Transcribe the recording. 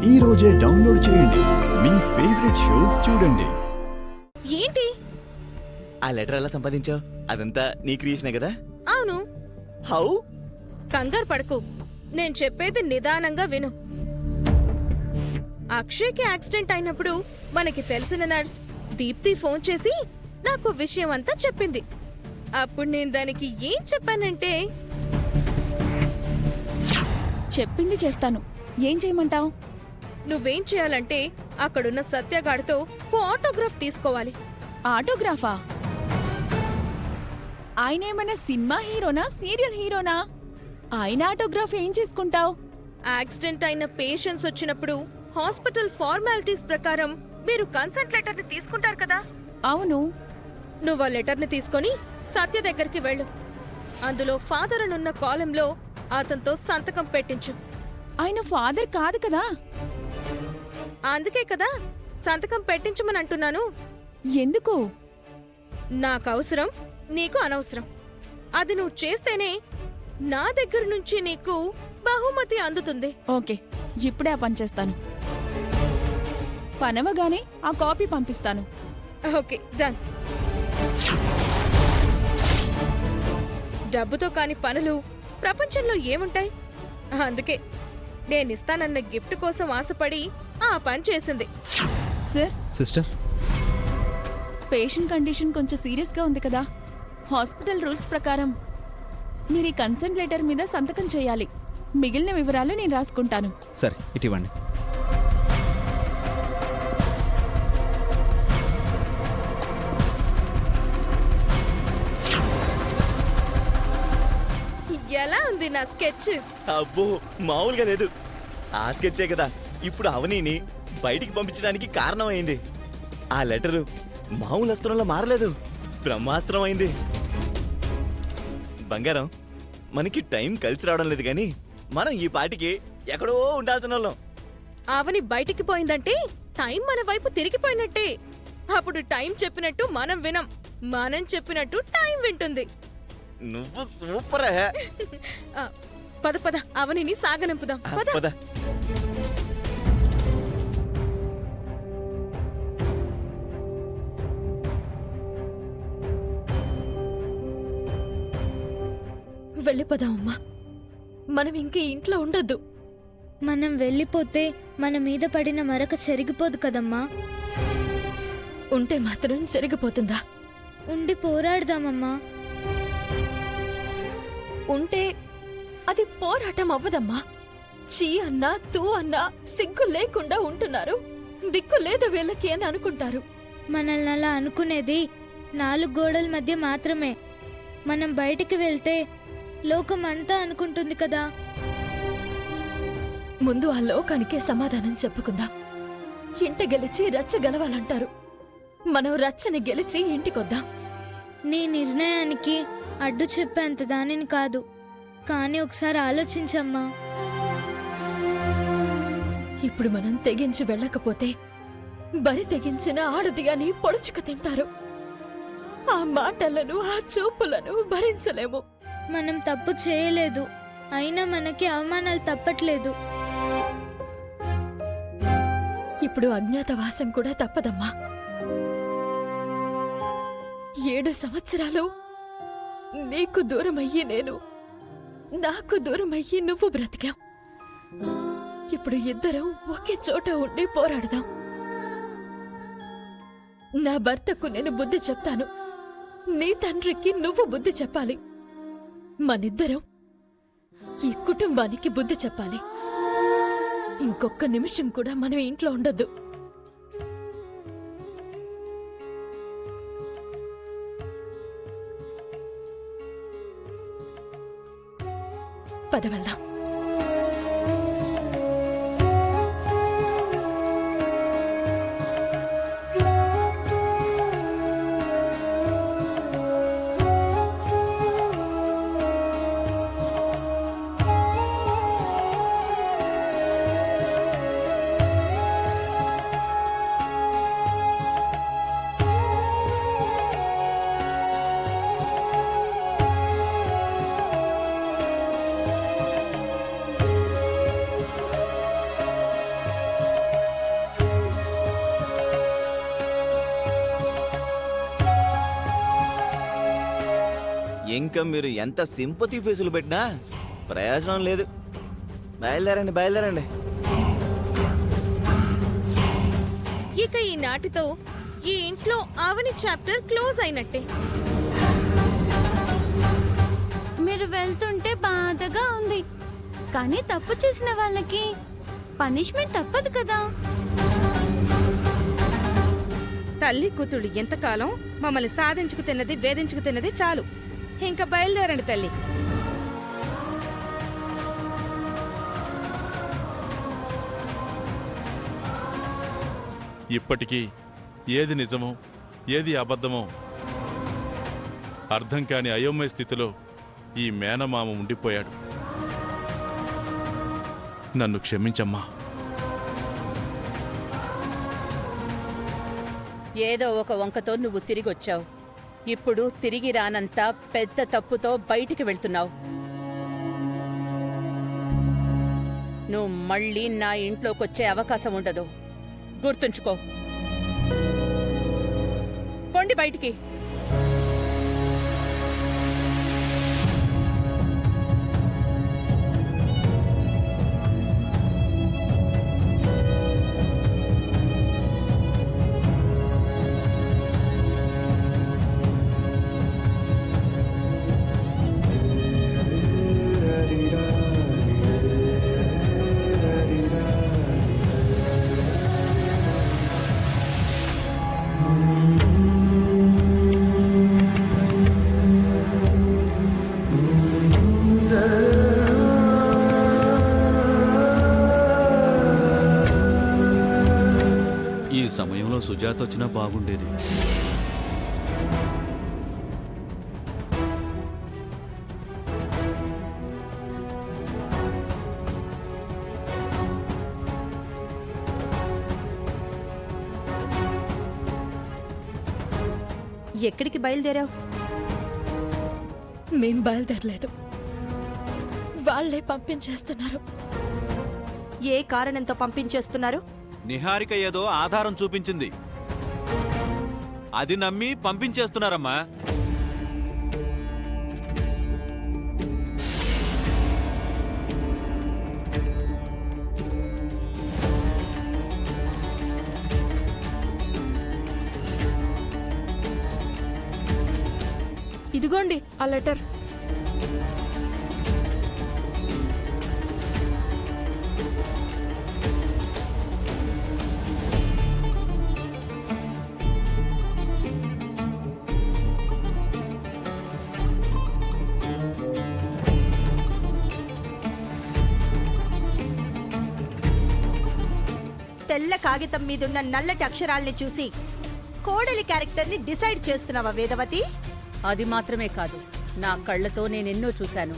ఈ రోజే డౌన్లోడ్ చేయండి, మీ ఫేవరెట్ షోస్ చూడండి. ఏంటి ఆ లెటర్ ఎలా సంపాదించావు? అదంతా నీ క్రియేషనే కదా? అవును. హౌ? కంగారు పడకు, నేను చెప్పేది నిదానంగా విను. అక్షయ్కి యాక్సిడెంట్ అయినప్పుడు మనకి తెలిసిన నర్స్ దీప్తి ఫోన్ చేసి నాకు విషయం అంతా చెప్పింది. అప్పుడు నేను దానికి ఏం చెప్పానంటే, చెప్పింది చేస్తాను, ఏం చేయమంటావు? నువ్వేం చేయాలంటే అక్కడున్న సత్యగాడితో ఓ ఆటోగ్రాఫ్ తీసుకోవాలి. ఆటోగ్రాఫా? ఆయనేమైనా సినిమా హీరోనా, సీరియల్ హీరోనా? ఆయన ఆటోగ్రాఫ్ ఏం చేసుకుంటావు? యాక్సిడెంట్ అయిన పేషెంట్స్ వచ్చినప్పుడు హాస్పిటల్ ఫార్మాలిటీస్ ప్రకారం మీరు కన్సెంట్ లెటర్ ని తీసుకుంటారు కదా? అవును. నువ్వు ఆ లెటర్ ని తీసుకొని సత్య దగ్గరికి వెళ్ళు. అందులో ఫాదర్ అనున్న కాలంలో అతనితో సంతకం పెట్టించు. ఆయన ఫాదర్ కాదు కదా? అందుకే కదా సంతకం పెట్టించమని అంటున్నాను. ఎందుకు? నాకు అవసరం, నీకు అనవసరం. అది నువ్వు చేస్తేనే నా దగ్గర నుంచి నీకు బహుమతి అందుతుంది. ఓకే, ఇప్పుడే ఆ పని చేస్తాను. పనవగానే ఆ కాపీ పంపిస్తాను. Okay, done. డబ్బుతో కాని పనులు ప్రపంచంలో ఏముంటాయి? అందుకే నేనిస్తానన్న గిఫ్ట్ కోసం ఆశపడి ఆ పని చేసింది. సార్, సిస్టర్, పేషెంట్ కండిషన్ కొంచెం సీరియస్గా ఉంది కదా. హాస్పిటల్ రూల్స్ ప్రకారం మీరు ఈ కన్సెంట్ లెటర్ మీద సంతకం చేయాలి. మిగిలిన వివరాలు నేను రాసుకుంటాను. సరే, ఇటివ్వండి. ఎలా ఉంది నా స్కెచ్? అబ్బో, మామూలుగా లేదు. ఆ స్కెచ్చే కదా ఇప్పుడు అవనీని బయటికి పంపించడానికి కారణమైంది. ఆ లెటరు మామూలు అస్త్రంలో మారలేదు, బ్రహ్మాస్త్రం అయింది. బంగారం, మనకి టైం కలిసి రావడం లేదు గాని మనం ఈ పాటికి ఎక్కడో ఉండాల్సిన వాళ్ళం. అవని బయటికి పోయిందంటే టైం మన వైపు తిరిగిపోయినట్టే. అప్పుడు టైం చెప్పినట్టు మనం వినం, మనం చెప్పినట్టు టైం వింటుంది. నువ్వు సూపర్. ఆ, పద పద, అవనిని సాగనంపుదాం. పద. పద. వెళ్ళిపోదాం అమ్మా, మనం ఇంకే ఇంట్లో ఉండొద్దు. మనం వెళ్ళిపోతే మన మీద పడిన మరక చెరిగిపోదు కదమ్మా. ఉంటే మాత్రం జరిగిపోతుందా? ఉండి పోరాడదామమ్మా. ఉంటే అది పోరాటం అవ్వదమ్మా. చీ అన్నా తూ అన్నా సిగ్గు లేకుండా ఉంటున్నారు, దిక్కు లేదు వీళ్ళకి అని అనుకుంటారు. మనల్ని అలా అనుకునేది 4 గోడల మధ్య మాత్రమే. మనం బయటికి వెళ్తే లోకం అంతా అనుకుంటుంది కదా. ముందు ఆ లోకానికే సమాధానం చెప్పుకుందాం. ఇంట గెలిచి రచ్చ గెలవాలంటారు, మనం రచ్చని గెలిచి ఇంటికొద్దాం. నీ నిర్ణయానికి అడ్డు చెప్పేంత దానిని కాదు, కానీ ఒకసారి ఆలోచించమ్మా. ఇప్పుడు మనం తెగించి వెళ్ళకపోతే బరి తెగించిన ఆడది అని పొడుచుకు తింటారు. ఆ మాటలను, ఆ చూపులను భరించలేము. మనం తప్పు చేయలేదు, అయినా మనకి అవమానాలు తప్పట్లేదు. ఇప్పుడు అజ్ఞాతవాసం కూడా తప్పదమ్మా. 7 సంవత్సరాలు నీకు దూరమయ్యి నేను, నాకు దూరమయ్యి నువ్వు బ్రతికాం. ఇప్పుడు ఇద్దరం ఒకే చోట ఉండి పోరాడదాం. నా భర్తకు నేను బుద్ధి చెప్తాను, నీ తండ్రికి నువ్వు బుద్ధి చెప్పాలి. మనిద్దరం ఈ కుటుంబానికి బుద్ధి చెప్పాలి. ఇంకొక్క నిమిషం కూడా మనం ఇంట్లో ఉండొద్దు. పద వెళ్దాం. ఇంకా మీరు ఎంత సింపతి ఫేసులు పెట్టినా ప్రయోజనం లేదు. బయలుదేరండి బయలుదేరండి. ఇక ఈ నాటితో ఈ ఇంట్లో అవని చాప్టర్ క్లోజ్ అయినట్టే. మీరు వెళ్తుంటే బాధగా ఉంది, కానీ తప్పు చేసిన వాళ్ళకి పనిష్మెంట్ తప్పదు కదా. తల్లి కూతుళ్ళు ఎంతకాలం మమ్మల్ని సాధించుకు తిన్నది వేధించుకు తిన్నది చాలు. ఇంకా బయలుదేరండి తల్లి. ఇప్పటికీ ఏది నిజమో ఏది అబద్ధమో అర్థం కాని అయోమయ స్థితిలో ఈ మేనమామ ఉండిపోయాడు. నన్ను క్షమించమ్మా. ఏదో ఒక వంకతో నువ్వు తిరిగొచ్చావు. ఇప్పుడు తిరిగి రానంత పెద్ద తప్పుతో బయటికి వెళ్తున్నావు. నువ్వు మళ్ళీ నా ఇంట్లోకొచ్చే అవకాశం ఉండదు, గుర్తుంచుకో. పొండి బయటికి. ఈ సమయంలో సుజాత వచ్చినా బాగుండేది. ఎక్కడికి బయలుదేరావు? మేం బయలుదేరలేదు, వాళ్లే పంపించేస్తున్నారు. ఏ కారణంతో పంపించేస్తున్నారు? నిహారిక ఏదో ఆధారం చూపించింది, అది నమ్మి పంపించేస్తున్నారమ్మా. ఇదిగోండి ఆ లెటర్. తెల్ల కాగితం మీదున్న నల్లటి అక్షరాల్ని చూసి కోడలి క్యారెక్టర్ని డిసైడ్ చేస్తున్నావా వేదవతి? అది మాత్రమే కాదు, నా కళ్ళతో నేనెన్నో చూశాను.